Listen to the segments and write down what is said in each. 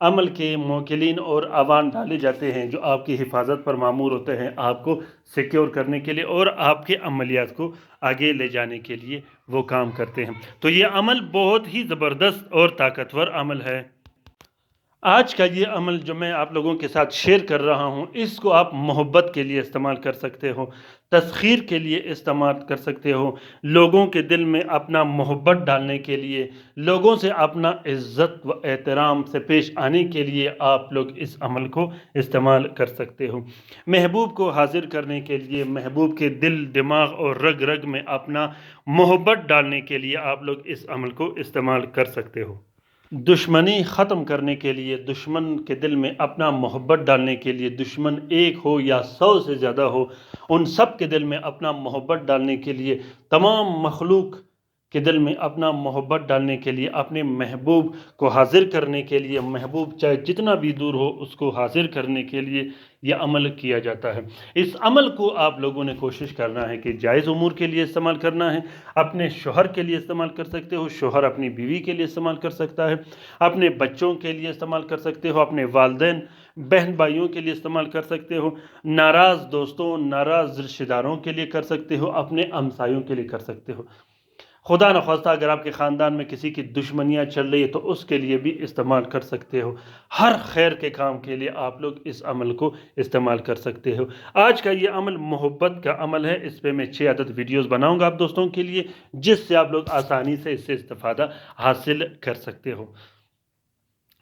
عمل کے موکلین اور عوان ڈالے جاتے ہیں جو آپ کی حفاظت پر مامور ہوتے ہیں، آپ کو سیکیور کرنے کے لیے اور آپ کے عملیات کو آگے لے جانے کے لیے وہ کام کرتے ہیں۔ تو یہ عمل بہت ہی زبردست اور طاقتور عمل ہے۔ آج کا یہ عمل جو میں آپ لوگوں کے ساتھ شیئر کر رہا ہوں، اس کو آپ محبت کے لیے استعمال کر سکتے ہو، تسخیر کے لیے استعمال کر سکتے ہو، لوگوں کے دل میں اپنا محبت ڈالنے کے لیے، لوگوں سے اپنا عزت و احترام سے پیش آنے کے لیے آپ لوگ اس عمل کو استعمال کر سکتے ہو۔ محبوب کو حاضر کرنے کے لیے، محبوب کے دل، دماغ اور رگ رگ میں اپنا محبت ڈالنے کے لیے آپ لوگ اس عمل کو استعمال کر سکتے ہو۔ دشمنی ختم کرنے کے لیے، دشمن کے دل میں اپنا محبت ڈالنے کے لیے، دشمن ایک ہو یا 100 سے زیادہ ہو، ان سب کے دل میں اپنا محبت ڈالنے کے لیے، تمام مخلوق کے دل میں اپنا محبت ڈالنے کے لیے، اپنے محبوب کو حاضر کرنے کے لیے، محبوب چاہے جتنا بھی دور ہو اس کو حاضر کرنے کے لیے یہ عمل کیا جاتا ہے۔ اس عمل کو آپ لوگوں نے کوشش کرنا ہے کہ جائز امور کے لیے استعمال کرنا ہے۔ اپنے شوہر کے لیے استعمال کر سکتے ہو، شوہر اپنی بیوی کے لیے استعمال کر سکتا ہے، اپنے بچوں کے لیے استعمال کر سکتے ہو، اپنے والدین بہن بھائیوں کے لیے استعمال کر سکتے ہو، ناراض دوستوں، ناراض رشتہ داروں کے لیے کر سکتے ہو، اپنے ہمسایوں کے لیے کر سکتے ہو۔ خدا نخواستہ اگر آپ کے خاندان میں کسی کی دشمنیاں چل رہی ہے تو اس کے لیے بھی استعمال کر سکتے ہو۔ ہر خیر کے کام کے لیے آپ لوگ اس عمل کو استعمال کر سکتے ہو۔ آج کا یہ عمل محبت کا عمل ہے، اس پہ میں 6 عدد ویڈیوز بناؤں گا آپ دوستوں کے لیے، جس سے آپ لوگ آسانی سے اس سے استفادہ حاصل کر سکتے ہو۔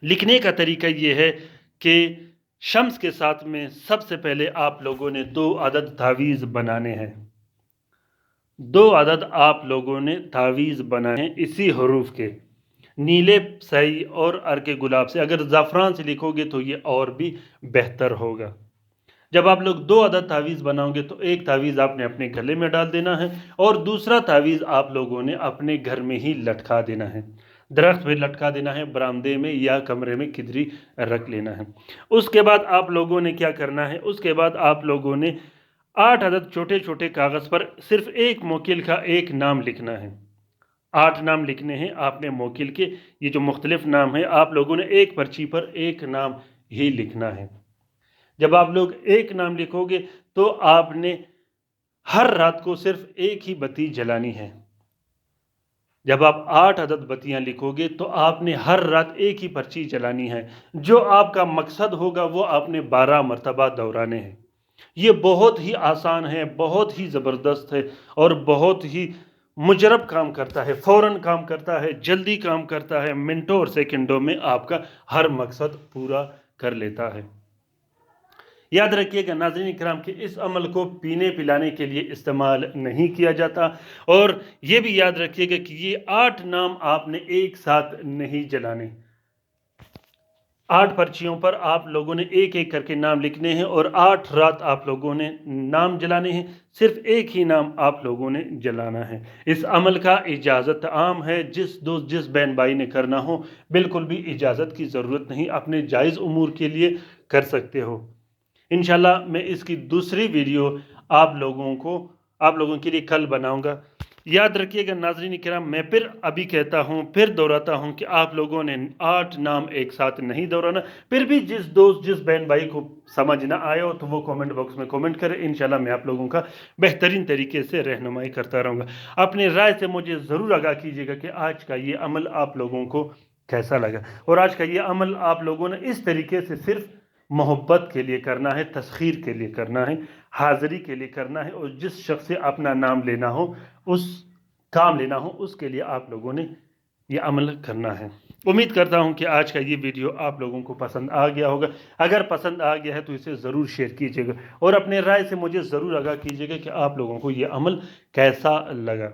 لکھنے کا طریقہ یہ ہے کہ شمس کے ساتھ میں سب سے پہلے آپ لوگوں نے 2 عدد تعویذ بنانے ہیں۔ 2 عدد آپ لوگوں نے تعویذ بنائے ہیں اسی حروف کے، نیلے سہی اور ارک گلاب سے۔ اگر زعفران سے لکھو گے تو یہ اور بھی بہتر ہوگا۔ جب آپ لوگ 2 عدد تعویذ بناؤ گے تو ایک تعویذ آپ نے اپنے گلے میں ڈال دینا ہے اور دوسرا تعویذ آپ لوگوں نے اپنے گھر میں ہی لٹکا دینا ہے، درخت پہ لٹکا دینا ہے، برآمدے میں یا کمرے میں کدھری رکھ لینا ہے۔ اس کے بعد آپ لوگوں نے کیا کرنا ہے، اس کے بعد آپ لوگوں نے 8 عدد چھوٹے چھوٹے کاغذ پر صرف ایک موکل کا ایک نام لکھنا ہے۔ 8 نام لکھنے ہیں آپ نے موکل کے، یہ جو مختلف نام ہیں آپ لوگوں نے ایک پرچی پر ایک نام ہی لکھنا ہے۔ جب آپ لوگ ایک نام لکھو گے تو آپ نے ہر رات کو صرف ایک ہی بتی جلانی ہے۔ جب آپ 8 عدد بتیاں لکھو گے تو آپ نے ہر رات ایک ہی پرچی جلانی ہے، جو آپ کا مقصد ہوگا وہ آپ نے 12 مرتبہ دہرانے ہیں۔ یہ بہت ہی آسان ہے، بہت ہی زبردست ہے اور بہت ہی مجرب کام کرتا ہے، فوراً کام کرتا ہے، جلدی کام کرتا ہے، منٹوں اور سیکنڈوں میں آپ کا ہر مقصد پورا کر لیتا ہے۔ یاد رکھیے گا ناظرین کرام کہ اس عمل کو پینے پلانے کے لیے استعمال نہیں کیا جاتا، اور یہ بھی یاد رکھیے گا کہ یہ 8 نام آپ نے ایک ساتھ نہیں جلانے۔ 8 پرچیوں پر آپ لوگوں نے ایک ایک کر کے نام لکھنے ہیں اور 8 رات آپ لوگوں نے نام جلانے ہیں، صرف ایک ہی نام آپ لوگوں نے جلانا ہے۔ اس عمل کا اجازت عام ہے، جس دوست جس بہن بھائی نے کرنا ہو بالکل بھی اجازت کی ضرورت نہیں، اپنے جائز امور کے لیے کر سکتے ہو۔ انشاءاللہ میں اس کی دوسری ویڈیو آپ لوگوں کے لیے کل بناؤں گا۔ یاد رکھیے گا ناظرین کرام، میں پھر ابھی کہتا ہوں، پھر دہراتا ہوں کہ آپ لوگوں نے 8 نام ایک ساتھ نہیں دہرانا۔ پھر بھی جس دوست جس بہن بھائی کو سمجھ نہ آیا ہو تو وہ کومنٹ باکس میں کومنٹ کرے، انشاءاللہ میں آپ لوگوں کا بہترین طریقے سے رہنمائی کرتا رہوں گا۔ اپنے رائے سے مجھے ضرور آگاہ کیجیے گا کہ آج کا یہ عمل آپ لوگوں کو کیسا لگا، اور آج کا یہ عمل آپ لوگوں نے اس طریقے سے صرف محبت کے لیے کرنا ہے، تسخیر کے لیے کرنا ہے، حاضری کے لیے کرنا ہے، اور جس شخص سے اپنا نام لینا ہو، اس کام لینا ہو، اس کے لیے آپ لوگوں نے یہ عمل کرنا ہے۔ امید کرتا ہوں کہ آج کا یہ ویڈیو آپ لوگوں کو پسند آ گیا ہوگا۔ اگر پسند آ گیا ہے تو اسے ضرور شیئر کیجیے گا اور اپنے رائے سے مجھے ضرور آگاہ کیجیے گا کہ آپ لوگوں کو یہ عمل کیسا لگا۔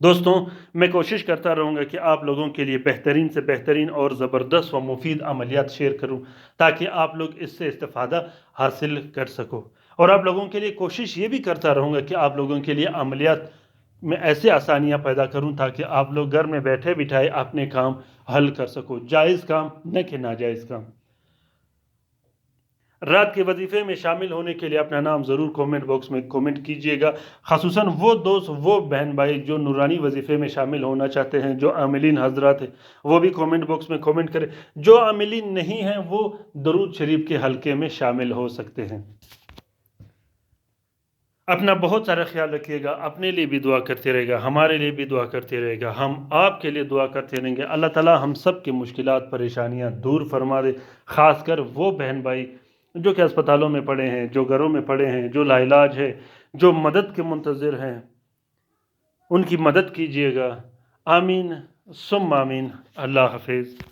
دوستوں، میں کوشش کرتا رہوں گا کہ آپ لوگوں کے لیے بہترین سے بہترین اور زبردست و مفید عملیات شیئر کروں، تاکہ آپ لوگ اس سے استفادہ حاصل کر سکو، اور آپ لوگوں کے لیے کوشش یہ بھی کرتا رہوں گا کہ آپ لوگوں کے لیے عملیات میں ایسے آسانیاں پیدا کروں تاکہ آپ لوگ گھر میں بیٹھے بٹھائے اپنے کام حل کر سکو، جائز کام نہ کہ ناجائز کام۔ رات کے وظیفے میں شامل ہونے کے لیے اپنا نام ضرور کومنٹ باکس میں کومنٹ کیجئے گا، خصوصاً وہ دوست وہ بہن بھائی جو نورانی وظیفے میں شامل ہونا چاہتے ہیں، جو عاملین حضرات ہیں وہ بھی کومنٹ باکس میں کومنٹ کریں، جو عاملین نہیں ہیں وہ درود شریف کے حلقے میں شامل ہو سکتے ہیں۔ اپنا بہت سارا خیال رکھیے گا، اپنے لیے بھی دعا کرتے رہے گا، ہمارے لیے بھی دعا کرتے رہے گا، ہم آپ کے لیے دعا کرتے رہیں گے۔ اللہ تعالیٰ ہم سب کی مشکلات پریشانیاں دور فرما دے، خاص کر وہ بہن بھائی جو کہ اسپتالوں میں پڑے ہیں، جو گھروں میں پڑے ہیں، جو لا علاج ہے، جو مدد کے منتظر ہیں، ان کی مدد کیجیے گا۔ آمین ثم آمین۔ اللہ حافظ۔